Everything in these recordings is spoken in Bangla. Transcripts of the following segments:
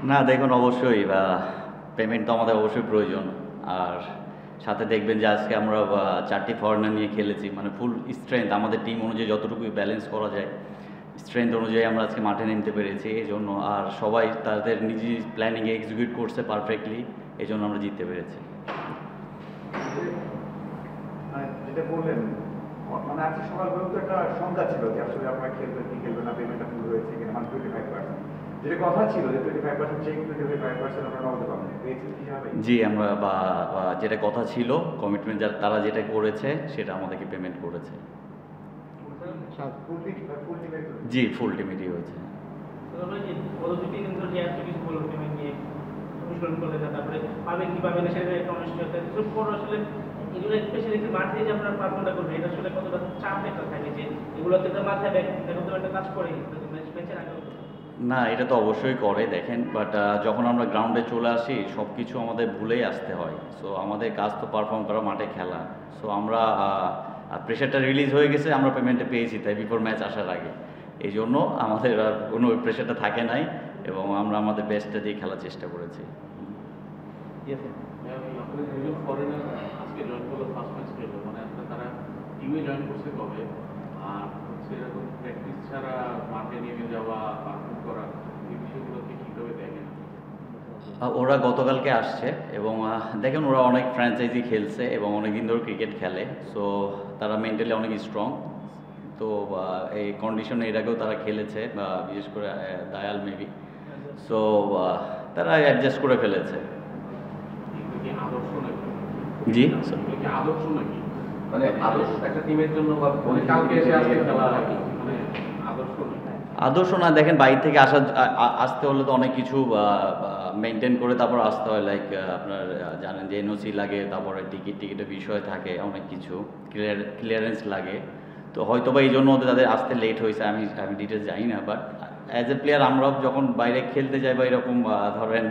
না দেখুন অবশ্যই পেমেন্ট তো আমাদের অবশ্যই প্রয়োজন। আর সাথে দেখবেন যে আজকে আমরা 4টি ফরেনার নিয়ে খেলেছি, মানে ফুল স্ট্রেংথ আমাদের টিম অনুযায়ী যতটুকু ব্যালেন্স করা যায় স্ট্রেংথ অনুযায়ী আমরা আজকে মাঠে নামতে পেরেছি এই জন্য। আর সবাই তাদের নিজ নিজ প্ল্যানিংয়ে এক্সিকিউট করছে পারফেক্টলি, এই জন্য আমরা জিততে পেরেছি। যেটা বললেন, মানে আজকে সকালবেলা তো একটা শঙ্কা ছিল যে আসলে আপনারা খেলবেন কি খেলবেন না, পেমেন্টটা ফুল হয়েছে কিনা, মানে 25%। যেটা কথা ছিল যে 25% চেক, 25% আপনারা নগদে পাবেন, পেয়েছেন কি হবে? জি, আমরা যেটা কথা ছিল কমিটমেন্ট তারা যেটা করেছে সেটা আমাদেরকে পেমেন্ট করেছে। জি, ফুল টিমেরই হয়েছে। না, এটা তো অবশ্যই করে দেখেন, বাট যখন আমরা গ্রাউন্ডে চলে আসি সব কিছু আমাদের ভুলেই আসতে হয়। সো আমাদের কাজ তো পারফর্ম করা, মাঠে খেলা। সো আমরা প্রেশারটা রিলিজ হয়ে গেছে, আমরা পেমেন্টটা পেয়েছি তাই বিফোর ম্যাচ আসার আগে। এই জন্য আমাদের আর কোনো প্রেশারটা থাকে নাই এবং আমরা আমাদের বেস্টটা দিয়ে খেলার চেষ্টা করেছি। আজকে জয়েন করলো, ফার্স্ট ম্যাচ খেললো, মানে তারা টিমে জয়েন করছে কবে? আর হচ্ছে এরকম প্র্যাকটিস ছাড়া মাঠে নেমে যাওয়া, পারফর্ম করা, এই বিষয়গুলোকে কীভাবে দেখেন? ওরা গতকালকে আসছে এবং দেখেন ওরা অনেক ফ্র্যাঞ্চাইজি খেলছে এবং অনেক দিন ধরে ক্রিকেট খেলে। সো তারা মেন্টালি অনেক স্ট্রং। তো এই কন্ডিশনে এর আগেও তারা খেলেছে, বিশেষ করে দায়াল মেবি। সো তারা অ্যাডজাস্ট করে ফেলেছে। আদর্শ নাকি? জি, আদর্শ নাকি? মানে আদর্শ একটা টিমের জন্য বা কালকে এসে আজকে খেলা নাকি? মানে আদর্শ নাকি? আদর্শ না, দেখেন বাইরে থেকে আসতে হলে তো অনেক কিছু মেনটেন করে তারপর আসতে হয়। লাইক আপনার জানেন যে এনওসি লাগে, তারপরে টিকিটের বিষয় থাকে, অনেক কিছু ক্লিয়ারেন্স লাগে। তো হয়তো বা এই জন্য ওদের তাদের আসতে লেট হয়েছে, আমি ডিটেলস জানি না। বাট অ্যাজ এ প্লেয়ার আমরাও যখন বাইরে খেলতে যাই বা এরকম ধরেন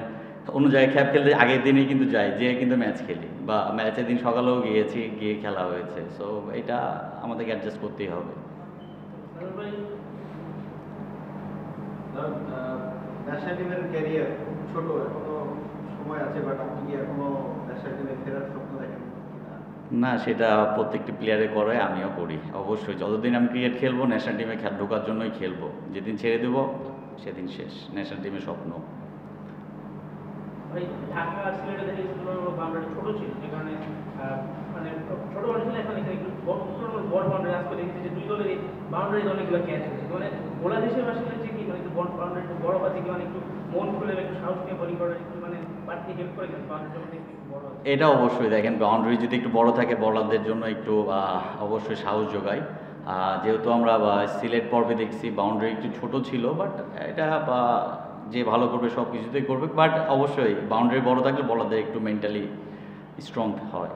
অন্য জায়গায় খেপ খেলতে আগের দিনেই কিন্তু যাই, যেয়ে কিন্তু ম্যাচ খেলি, বা ম্যাচের দিন সকালেও গিয়ে খেলা হয়েছে। সো এটা আমাদেরকে অ্যাডজাস্ট করতেই হবে। ন্যাশনাল টিমের ক্যারিয়ার খুব ছোট, এখনো সময় আছে, বাট আপনি কি এখনো ন্যাশনাল টিমে ফেরার স্বপ্ন দেখেন? না, সেটা প্রত্যেকটি প্লেয়ারে করে, আমিও করি অবশ্যই। যতদিন আমি ক্রিকেট খেলবো ন্যাশনাল টিমে ঢোকার জন্যই খেলবো। যেদিন ছেড়ে দেবো সেদিন শেষ ন্যাশনাল টিমের স্বপ্ন। ঢাকা আর সিলেটে দেখে বাউন্ডারি ছোট ছিল, যে কারণে মানে ছোট বাউন্ডারি ছিল, এখন এখানে একটু বড় বাউন্ডারি। আজকে দেখেছি যে দুই দলেরই বাউন্ডারি অনেকগুলো ক্যাচ হয়েছে। মানে বোলার হিসেবে আসলে যে কি মানে একটু বাউন্ডারি একটু বড় আছে কি, মানে একটু মন খুলে একটু সাহস নিয়ে বোলিং করার একটু মানে বাড়তি হেল্প করে কিন্তু বাউন্ডারি যখন একটু বড় আছে। এটা অবশ্যই দেখেন, বাউন্ডারি যদি একটু বড় থাকে বলারদের জন্য একটু অবশ্যই সাহস যোগায়। যেহেতু আমরা সিলেট পর্বে দেখছি বাউন্ডারি একটু ছোট ছিল, বাট এটা যে ভালো করবে সব কিছুতেই করবে। বাট অবশ্যই বাউন্ডারি বড় থাকলে বলারদের একটু মেন্টালি স্ট্রং হয়।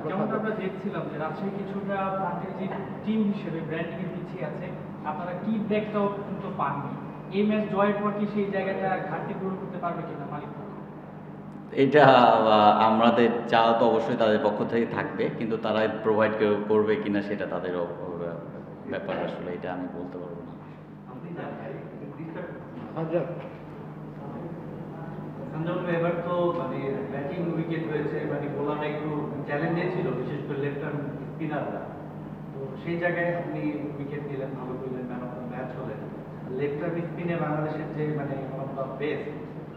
যেমনটা আমরা দেখছিলাম যে রাজশাহী কিছুটা ফ্র্যাঞ্চাইজি টিম হিসেবে ব্র্যান্ডিং এর পিছিয়ে আছে, আপনারা কি ব্যাকটাও কিন্তু পাননি। এই ম্যাচ জয়ের পর কি সেই জায়গাটা ঘাটতি পূরণ করতে পারবে কিনা মালিক? এটা আমাদের চাওয়া তো অবশ্যই তাদের পক্ষ থেকে থাকবে, কিন্তু তারা প্রোভাইড করবে কিনা সেটা তাদের ব্যাপার, আসলে এটা আমি বলতে পারবো না। এবার তো মানে ব্যাটিং উইকেট হয়েছে, মানে বোলাররা একটু চ্যালেঞ্জে ছিল, বিশেষ করে লেফট আর্ম স্পিনাররা। তো সেই জায়গায় আপনি উইকেট নিলেন, ভালো করলেন, ম্যান অফ দ্য ম্যাচ হলেন। লেফট আর্ম স্পিনে বাংলাদেশের যে মানে বেস্ট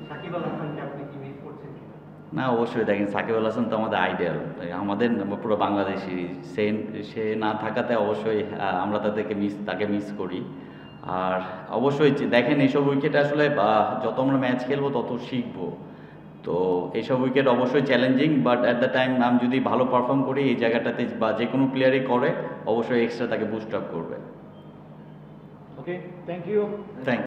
সাকিব আল হাসানকে আপনি কি মিস করছেন কিনা? না, অবশ্যই দেখেন সাকিব আল হাসান তো আমাদের আইডিয়াল, আমাদের পুরো বাংলাদেশি। সে না থাকাতে অবশ্যই আমরা তাকে মিস করি। আর অবশ্যই দেখেন এইসব উইকেটে আসলে যত আমরা ম্যাচ খেলবো তত শিখবো। তো এইসব উইকেট অবশ্যই challenging, but at the time আমি যদি ভালো পারফর্ম করি এই জায়গাটাতে, বা যে কোনো প্লেয়ারই করে অবশ্যই এক্সট্রা তাকে বুস্ট আপ করবে। ওকে, থ্যাংক ইউ। থ্যাংক